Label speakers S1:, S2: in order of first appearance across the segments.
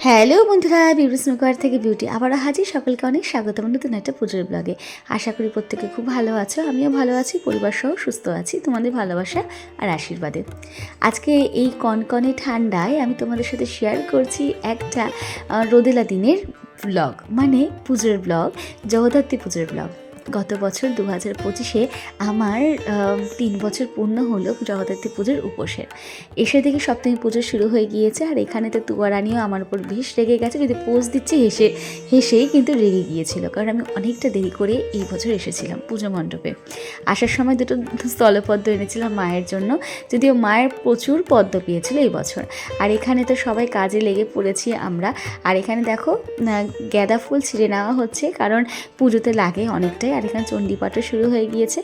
S1: Hello বন্ধুরা, beauty snooker থেকে beauty আবারও হাজির। সকলকে অনেক স্বাগতম নতুন একটা পুজোর ব্লগে। আশা করি প্রত্যেকে খুব ভালো আছো, আমিও ভালো আছি, পরিবার সহ সুস্থ আছি তোমাদের ভালোবাসা আর আশীর্বাদে। আজকে এই কনকনে ঠান্ডায় আমি তোমাদের সাথে শেয়ার করছি একটা রোদেলা দিনের ব্লগ, মানে পুজোর ব্লগ, জগদ্ধাত্রী পুজোর ব্লগ। গত বছর 2025-এ আমার 3 বছর পূর্ণ হলো জগদ্ধাত্রী পুজোর উপোসের। এসে থেকে সপ্তমী পুজো শুরু হয়ে গিয়েছে, আর এখানে তো তুয়ারানিও আমার উপর বেশ রেগে গেছে, যদি পোজ দিচ্ছে হেসেই কিন্তু রেগে গিয়েছিল, কারণ আমি অনেকটা দেরি করে এই বছর এসেছিলাম পুজো মণ্ডপে। আসার সময় দুটো স্থলপদ্ম এনেছিলাম মায়ের জন্য, যদিও মায়ের প্রচুর পদ্ম পেয়েছিল এই বছর। আর এখানে তো সবাই কাজে লেগে পড়েছি আমরা। আর এখানে দেখো গাঁদা ফুল ছিঁড়ে নেওয়া হচ্ছে, কারণ পুজোতে লাগে অনেকটাই। আর এখানে চণ্ডীপাঠও শুরু হয়ে গিয়েছে,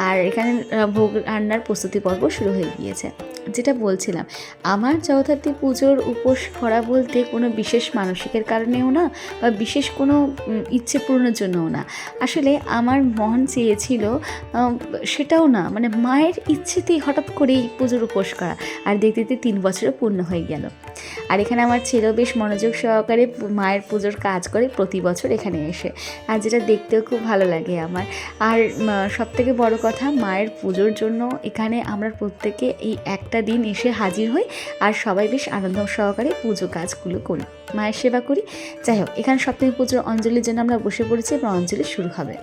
S1: আর এখানে ভোগ রান্নার প্রস্তুতি পর্ব শুরু হয়ে গিয়েছে। যেটা বলছিলাম, আমার জগদ্ধাত্রী পুজোর উপোস করা বলতে কোনো বিশেষ মানসিকের কারণেও না, বা বিশেষ কোনো ইচ্ছে পূরণের জন্যও না। আসলে আমার মন চেয়েছিল, সেটাও না, মানে মায়ের ইচ্ছেতেই হঠাৎ করেই পুজোর উপোস করা। আর দেখতে দেখতে 3 বছরও পূর্ণ হয়ে গেল। আর এখানে আমার ছেলেও বেশ মনোযোগ সহকারে মায়ের পুজোর কাজ করে প্রতি বছর এখানে এসে, আর যেটা দেখতেও খুব ভালো লাগে আমার। আর সবথেকে বড় কথা, মায়ের পুজোর জন্য এখানে আমরা প্রত্যেকে এই একটা দিন এসে হাজির হই, আর সবাই বেশ আনন্দ সহকারে পুজো কাজগুলো করি, মায়ের সেবা করি। যাই হোক, এখানে সপ্তমী পুজোর অঞ্জলির জন্য আমরা বসে পড়েছি এবং অঞ্জলি শুরু হবে।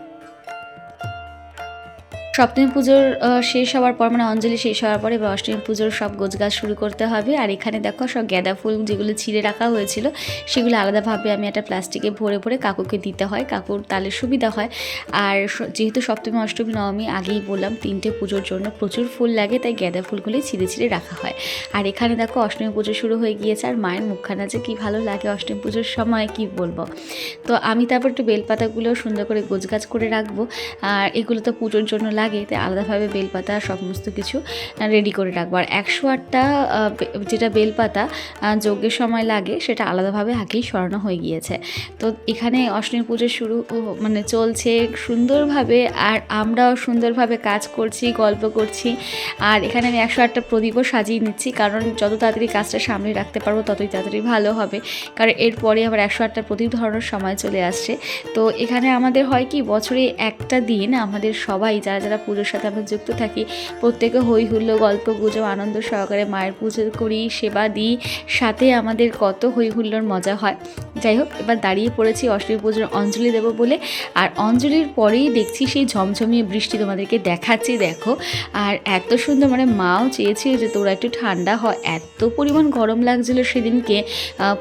S1: সপ্তমী পুজোর শেষ হওয়ার পর, মানে অঞ্জলি শেষ হওয়ার পরে বা অষ্টমী পুজোর সব গোছগাছ শুরু করতে হবে। আর এখানে দেখো সব গাঁদা ফুল যেগুলো ছিঁড়ে রাখা হয়েছিল, সেগুলো আলাদাভাবে আমি একটা প্লাস্টিকে ভরে ভরে কাকুকে দিতে হয়, কাকুর তাহলে সুবিধা হয়। আর যেহেতু সপ্তমী অষ্টমী নবমী আগেই বললাম 3টে পুজোর জন্য প্রচুর ফুল লাগে, তাই গাঁদা ফুলগুলোই ছিঁড়ে ছিঁড়ে রাখা হয়। আর এখানে দেখো অষ্টমী পুজো শুরু হয়ে গিয়েছে, আর মায়ের মুখখানা যে কী ভালো লাগে অষ্টমী পুজোর সময় কি বলবো। তো আমি তারপর একটু বেলপাতাগুলো সুন্দর করে গোছগাছ করে রাখবো, আর এগুলো তো পুজোর জন্য লাগে, তাই আলাদাভাবে বেলপাতা সমস্ত কিছু রেডি করে রাখবো। আর 108টা যেটা বেলপাতা যজ্ঞের সময় লাগে, সেটা আলাদাভাবে আগেই সরানো হয়ে গিয়েছে। তো এখানে অষ্টমী পুজো শুরু মানে চলছে সুন্দরভাবে, আর আমরাও সুন্দরভাবে কাজ করছি, গল্প করছি। আর এখানে আমি 108টা প্রদীপও সাজিয়ে নিচ্ছি, কারণ যত তাড়াতাড়ি কাজটা সামনে রাখতে পারবো ততই তাড়াতাড়ি ভালো হবে, কারণ এরপরে আবার 108টা প্রদীপ ধরানোর সময় চলে আসছে। তো এখানে আমাদের হয় কি, বছরে একটা দিন আমাদের সবাই যারা যারা পুজোর সাথে আমরা যুক্ত থাকি, প্রত্যেকে হই হুল্লো গল্প গুজব আনন্দ সহকারে মায়ের পুজো করি, সেবা দিই, সাথে আমাদের কত হই হুল্লোর মজা হয়। যাই হোক, এবার দাঁড়িয়ে পড়েছি অষ্টমী পুজোর অঞ্জলি দেবো বলে। আর অঞ্জলির পরেই দেখছি সেই ঝমঝমিয়ে বৃষ্টি, তোমাদেরকে দেখাচ্ছি দেখো। আর এত সুন্দর, মানে মাও চেয়েছিল যে তোরা একটু ঠান্ডা হয়, এত পরিমাণ গরম লাগছিল সেদিনকে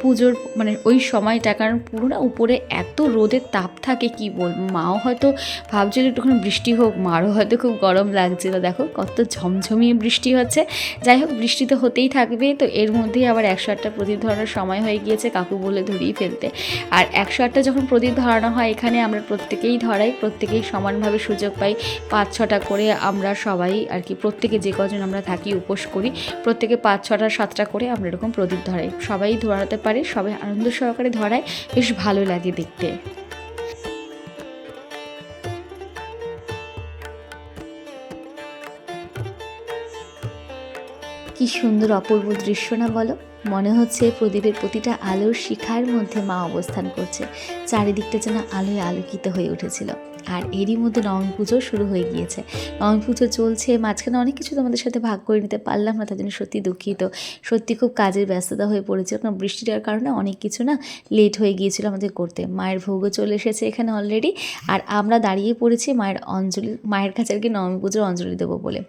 S1: পুজোর মানে ওই সময়টা, কারণ পুরো না উপরে এত রোদের তাপ থাকে কি বলবো। মাও হয়তো ভাবছিল একটুখানি বৃষ্টি হোক, মারও হয়তো খুব গরম লাগছিল। দেখো কত ঝমঝমিয়ে বৃষ্টি হচ্ছে। যাই হোক, বৃষ্টি তো হতেই থাকবে। তো এর মধ্যেই আবার 108টা প্রদীপ ধরানোর সময় হয়ে গিয়েছে, কাকু বলে ধরিয়ে ফেলতে। আর 108টা যখন প্রদীপ ধরানো হয়, এখানে আমরা প্রত্যেকেই ধরাই, প্রত্যেকেই সমানভাবে সুযোগ পাই। 5-6টা করে আমরা সবাই আর কি, প্রত্যেকে যে কজন আমরা থাকি উপোস করি, প্রত্যেকে 5-6টা 7টা করে আমরা এরকম প্রদীপ ধরাই। সবাই ধরাতে পারে, সবাই আনন্দ সহকারে ধরায়, বেশ ভালো লাগে দেখতে। কি সুন্দর অপূর্ব দৃশ্য না বলো? মনে হচ্ছে প্রদীপের প্রতিটা আলোর শিখার মধ্যে মা অবস্থান করছে, চারিদিকটা যেন আলোয় আলোকিত হয়ে উঠেছিল। আর এরই মধ্যে নবমী পুজো শুরু হয়ে গিয়েছে, নবমী পুজো চলছে। মাঝখানে অনেক কিছু তোমাদের সাথে ভাগ করে নিতে পারলাম না, তার জন্য সত্যি দুঃখিত। সত্যি খুব কাজের ব্যস্ততা হয়ে পড়েছিল, কারণ বৃষ্টিটার কারণে অনেক কিছু না লেট হয়ে গিয়েছিল আমাদের করতে। মায়ের ভোগও চলে এসেছে এখানে অলরেডি, আর আমরা দাঁড়িয়ে পড়েছি মায়ের অঞ্জলি, মায়ের কাছে আর কি নবমী পুজোর অঞ্জলি দেবো বলে।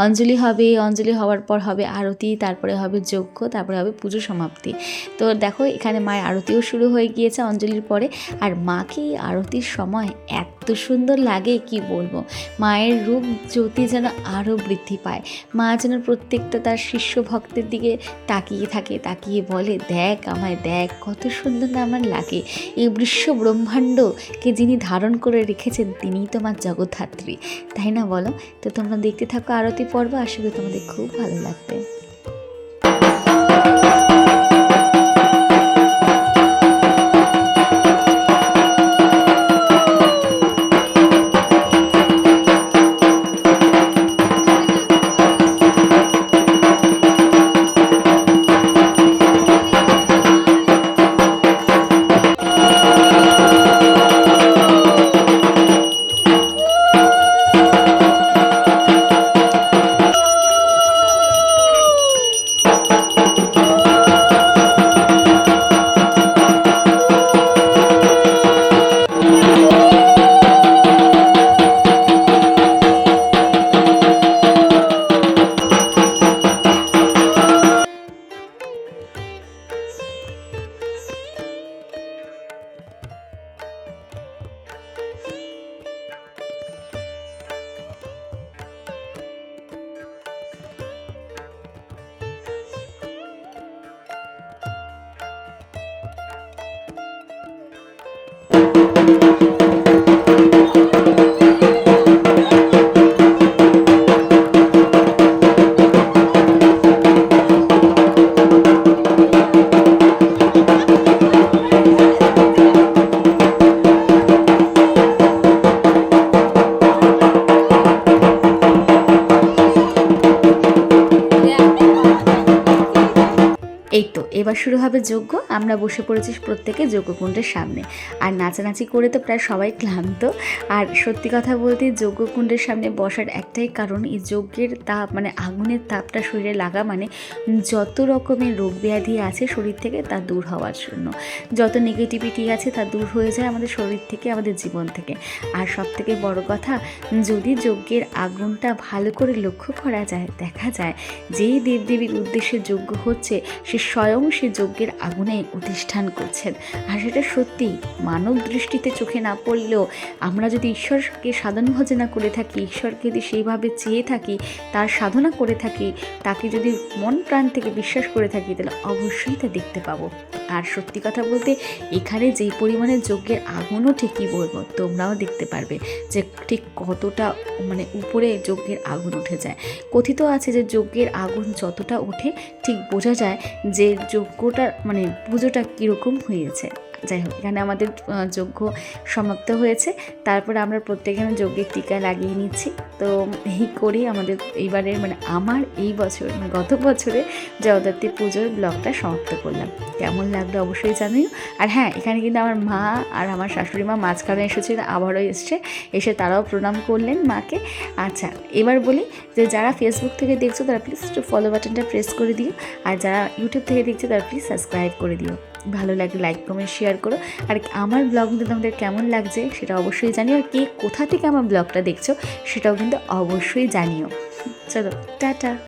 S1: অঞ্জলি হবে, অঞ্জলি হওয়ার পর হবে আরতি, তারপরে হবে যজ্ঞ, তারপরে হবে পুজো সমাপ্তি। তো দেখো এখানে মায়ের আরতিও শুরু হয়ে গিয়েছে অঞ্জলির পরে। আর মাকে আরতির সময় এত সুন্দর লাগে কি বলবো, মায়ের রূপ জ্যোতি যেন আরও বৃদ্ধি পায়। মা যেন প্রত্যেকটা তার শিষ্য ভক্তের দিকে তাকিয়ে থাকে, তাকিয়ে বলে, দেখ আমায় দেখ, কত সুন্দর না আমার লাগে। এই বিশ্ব ব্রহ্মাণ্ডকে যিনি ধারণ করে রেখেছেন, তিনিই তোমার জগদ্ধাত্রী, তাই না বলো? তো তোমরা দেখতে থাকো আরতি পর্ব, আশা করি তোমাদের খুব ভালো লাগবে। এই তো এবার শুরু হবে যজ্ঞ। আমরা বসে পড়েছি প্রত্যেকে যজ্ঞকুণ্ডের সামনে, আর নাচানাচি করে তো প্রায় সবাই ক্লান্ত। আর সত্যি কথা বলতে যজ্ঞকুণ্ডের সামনে বসার একটাই কারণ, এই যজ্ঞের তাপ মানে আগুনের তাপটা শরীরে লাগা মানে যত রকমের রোগ ব্যাধি আছে শরীর থেকে তা দূর হওয়ার জন্য, যত নেগেটিভিটি আছে তা দূর হয়ে যায় আমাদের শরীর থেকে, আমাদের জীবন থেকে। আর সবথেকে বড় কথা, যদি যজ্ঞের আগুনটা ভালো করে লক্ষ্য করা যায়, দেখা যায় যেই দেবদেবীর উদ্দেশ্যে যজ্ঞ হচ্ছে সে স্বয়ং সে যজ্ঞের আগুনে অধিষ্ঠান করছেন। আর সেটা সত্যি মানব দৃষ্টিতে চোখে না পড়লেও আমরা যদি ঈশ্বরকে সাধনা ভজনা করে থাকি, ঈশ্বরকে যদি সেইভাবে চেয়ে থাকি, তার সাধনা করে থাকি, তাকে যদি মন প্রাণ থেকে বিশ্বাস করে থাকি, তাহলে অবশ্যই তা দেখতে পাবো। আর সত্যি কথা বলতে এখানে যেই পরিমাণে যজ্ঞের আগুনও ঠিকই বলবো, তোমরাও দেখতে পারবে যে ঠিক কতটা মানে উপরে যজ্ঞের আগুন উঠে যায়। কথিত আছে যে যজ্ঞের আগুন যতটা ওঠে ঠিক বোঝা যায় যে যজ্ঞটার মানে পুজোটা কীরকম হয়েছে। যাই হোক, এখানে আমাদের যজ্ঞ সমাপ্ত হয়েছে। তারপরে আমরা প্রত্যেকে যজ্ঞের টিকা লাগিয়ে নিচ্ছি। তো এই করেই আমাদের এইবারের মানে আমার এই বছর মানে গত বছরে জগদ্ধাত্রী পুজোর ব্লগটা সমাপ্ত করলাম। কেমন লাগলো অবশ্যই জানিও। আর হ্যাঁ, এখানে কিন্তু আমার মা আর আমার শাশুড়ি মা মাঝখানে এসেছিল, আবারও এসে তারাও প্রণাম করলেন মাকে। আচ্ছা, এবার বলি যে যারা ফেসবুক থেকে দেখছো তারা প্লিজ একটু ফলো বাটনটা প্রেস করে দিও, আর যারা ইউটিউব থেকে দেখছো তারা প্লিজ সাবস্ক্রাইব করে দিও। ভালো লাগলে লাইক কমেন্ট শেয়ার করো। আর আমার ব্লগ কিন্তু তোমাদের কেমন লাগছে সেটা অবশ্যই জানিও, আর কে কোথা থেকে আমার ব্লগটা দেখছো সেটাও কিন্তু অবশ্যই জানিও। চলো টাটা।